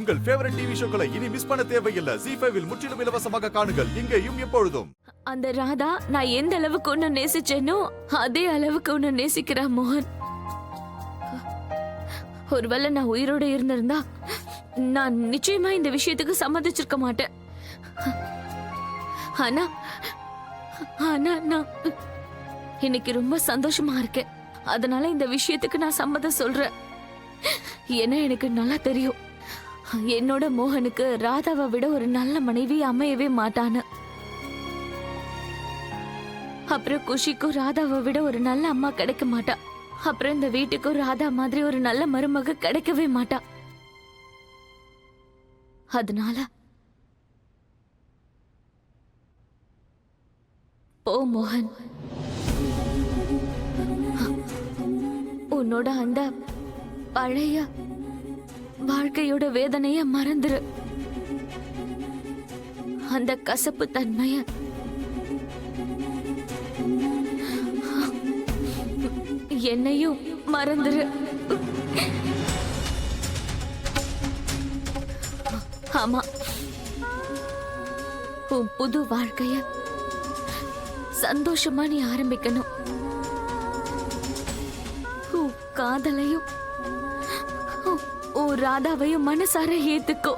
உங்கள் favourite TV ஷோக்களை இனி miss பண்ண தேவையில்லை. ஜீ5 இல் முற்றிலும் இலவசமாக காணுங்கள். இங்கேயும் எப்பொழுதும். அந்த ராதா நான் எந்த அளவுக்கு உன்னை நேசிச்சேனோ அதே அளவுக்கு உன்னை நேசிக்கிறா மோகன். ஒருவேளை நான் உயிரோட இருந்திருந்தா நான் நிச்சயமா இந்த விஷயத்துக்கு சம்மதிச்சிருக்க மாட்டேன். ஆனா ஆனா நான் இன்னைக்கு ரொம்ப சந்தோஷமா இருக்கேன். அதனால இந்த விஷயத்துக்கு நான் சம்மதம் சொல்றேன். ஏன்னா எனக்கு நல்லா தெரியும், என்னோட மோகனுக்கு ராதாவை விட ஒரு நல்ல மனைவி அமையவே மாட்டான்னு. அப்புறம் குஷிக்கும் ராதாவை விட ஒரு நல்ல அம்மா கிடைக்க மாட்டா. அப்புறம் இந்த வீட்டுக்கும் ராதா மாதிரி ஒரு நல்ல மருமக கிடைக்கவே மாட்டா. அதனால போ மோகன், உன்னோட அந்த பழைய வாழ்க்கையோட வேதனைய மறந்துரு. அந்த கசப்பு தன்மைய என்னையும் மறந்துரு. ஆமா, உன் புது வாழ்க்கைய சந்தோஷமா நீ ஆரம்பிக்கணும். உன் காதலையும் உன் ராதாவையும் மனசார ஏத்துக்கோ.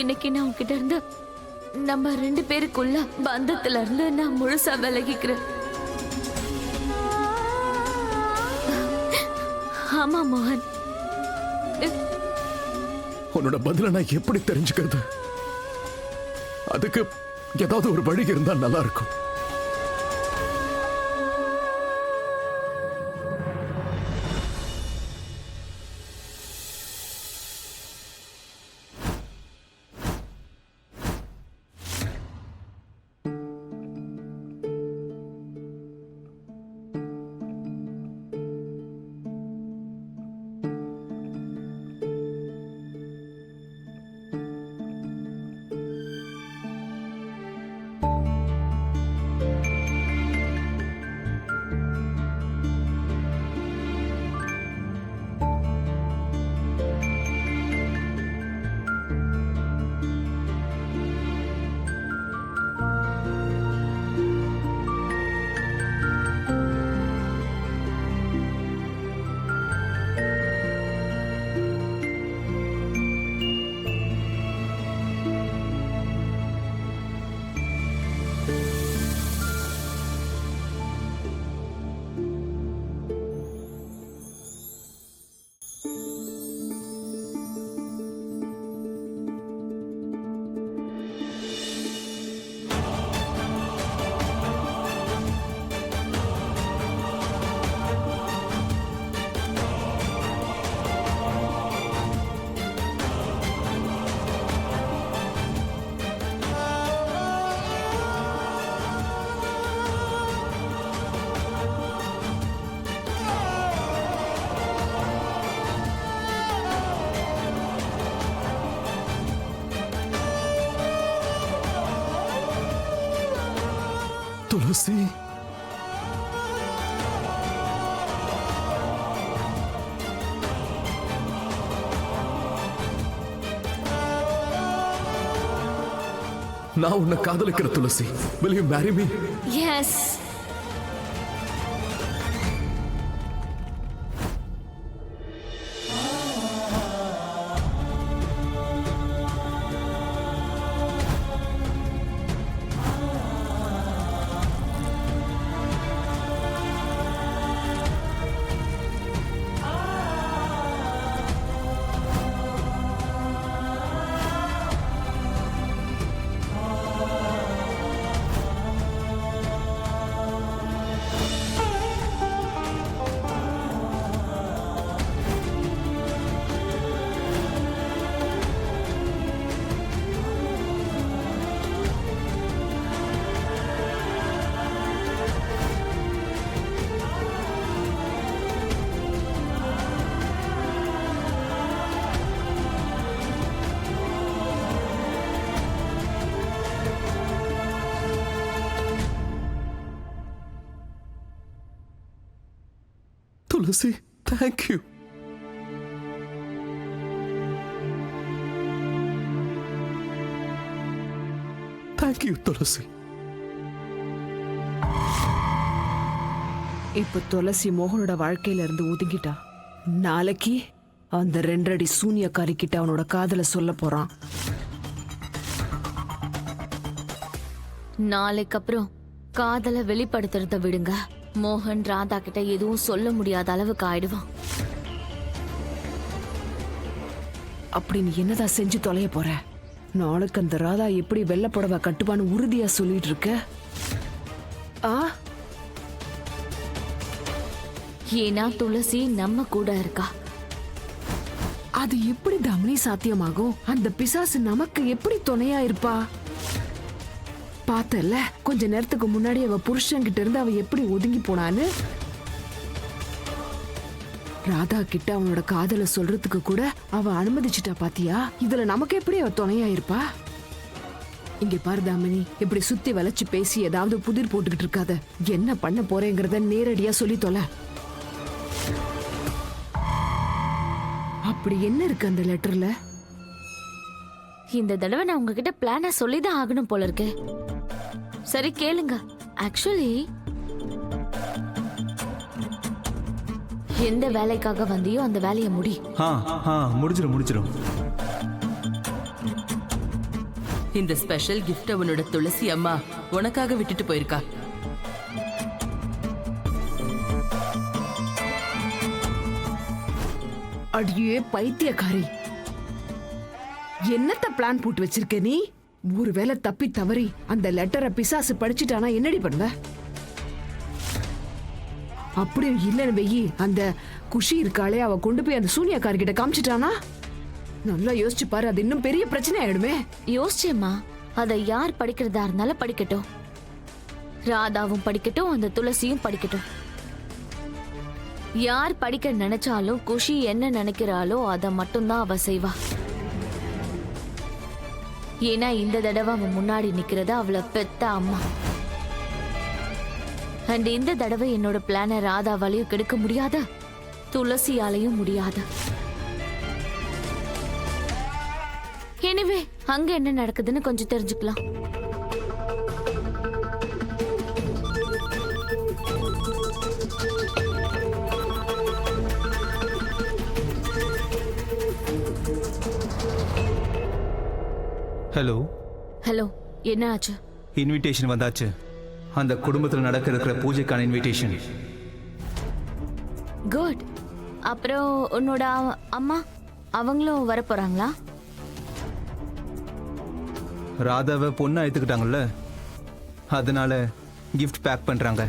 இன்னைக்கு நான் உன்கிட்ட இருந்து நம்ம 2 பேருக்குள்ள பந்தத்துல இருந்து நான் முழுசா விலகிக்கிறேன். ஆமா மோகன். உன்னோட பதில நான் எப்படி தெரிஞ்சுக்கிறது? அதுக்கு ஏதாவது ஒரு வழி இருந்தா நல்லா இருக்கும். துளசி, நான் உன்னை காதலிக்கிற Tulasi. Will you marry me? Yes. Tulasi, thank you. Thank you Tulasi. இப்ப துளசி மோகனோட வாழ்க்கையில இருந்து ஒதுங்கிட்டா. நாளைக்கு அந்த 2 அடி சூனியக்காரி கிட்ட அவனோட காதல சொல்ல போறான். நாளைக்கு அப்புறம் காதலை வெளிப்படுத்துறத விடுங்க. மோகன் ராதா கிட்ட எதுவும் சொல்ல முடியாத அளவுக்கு ஆயிடுவான். அப்படி நீ என்னதான் செஞ்சு தொலைய போற? நாளைக்கு அந்த ராதா எப்படி வெள்ளை புடவை கட்டுவான்னு உறுதியா சொல்லிட்டு இருக்க? ஆ, ஏன்னா துளசி நம்ம கூட இருக்கா. அது எப்படி தமனி சாத்தியமாகும்? அந்த பிசாசு நமக்கு எப்படி துணையா இருப்பா? பார்த்தல கொஞ்ச நேரத்துக்கு முன்னாடி அவ புருஷன்கிட்ட இருந்து அவ எப்படி ஒதுங்கி போனான்னு. ராதா கிட்ட அவனோட காதல சொல்றதுக்கு கூட அவ அனுமதிச்சிட்டா பாத்தியா? இதுல நமக்கு எப்படி அவ துணையா இருப்பா? இங்க பாரு தாமினி, இப்படி சுத்தி வளைச்சு பேசி ஏதாவது புதிர் போட்டுக்கிட்டு இருக்காத. என்ன பண்ண போறேங்கிறத நேரடியா சொல்லி தொலை. அப்படி என்ன இருக்கு அந்த லெட்டர்ல? இந்த தடவை நான் உங்ககிட்ட பிளான சொல்லிதான் ஆகணும் போல இருக்கு. சரி கேளுங்க. ஆக்சுவலி எந்த வேலைக்காக வந்தியோ அந்த வேலையை முடி. முடிச்சிடும். இந்த ஸ்பெஷல் கிஃப்ட் அவனோட துளசி அம்மா உனக்காக விட்டுட்டு போயிருக்கா. அடியே பைத்தியக்காரி, என்னத்த பிளான் போட்டு வச்சிருக்க நீ? ஒருவேளை தப்பி தவறி அந்த லெட்டரை பிசாசு படிச்சுட்டானா என்னடி பண்ணுவ? அப்படி இல்லன்னு வெயி, அந்த குஷி இருக்காளே அவ கொண்டு போய் அந்த சூனியக்காரி கிட்ட காமிச்சிட்டானா? நல்லா யோசிச்சு பாரு, அது இன்னும் பெரிய பிரச்சனை ஆயிடுமே. யோசிச்சேம்மா, அதை யார் படிக்கிறதா இருந்தாலும் படிக்கட்டும். ராதாவும் படிக்கட்டும், அந்த துளசியும் படிக்கட்டும். யார் படிக்க நினைச்சாலும் குஷி என்ன நினைக்கிறாளோ அதை மட்டும்தான் அவ செய்வா. ஏன்னா இந்த தடவை அவன் முன்னாடி நிக்கிறதா அவளை பெத்த அம்மா. அண்ட் இந்த தடவை என்னோட பிளான ராதாவாலையும் கெடுக்க முடியாத, துளசியாலையும் முடியாத. எனிவே அங்க என்ன நடக்குதுன்னு கொஞ்சம் தெரிஞ்சுக்கலாம். ஹலோ ஹலோ, என்ன ஆச்சு? இன்விடேஷன் வந்தாச்சு. அந்த குடும்பத்தில் நடக்க இருக்கிற பூஜைக்கான இன்விடேஷன். குட். அப்புறம் உன்னோட அம்மா அவங்களும் வர போறாங்களா? ராதாவை பொண்ணை எடுத்துக்கிட்டாங்கல்ல, அதனால கிஃப்ட் பேக் பண்றாங்க.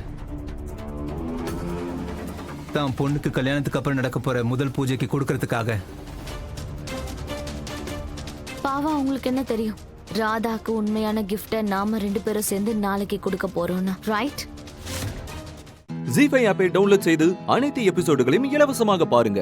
தான் பொண்ணுக்கு கல்யாணத்துக்கு அப்புறம் நடக்க போற முதல் பூஜைக்கு கொடுக்கறதுக்காக. பாவா, உங்களுக்கு என்ன தெரியும்? ராதாக்கு உண்மையான கிஃப்ட நாம 2 பேரும் சேர்ந்து நாளைக்கு கொடுக்க போறோம்னா, ரைட்? ஜீ5 ஆப்பை டவுன்லோட் செய்து அனைத்து எபிசோடுகளையும் இலவசமாக பாருங்க.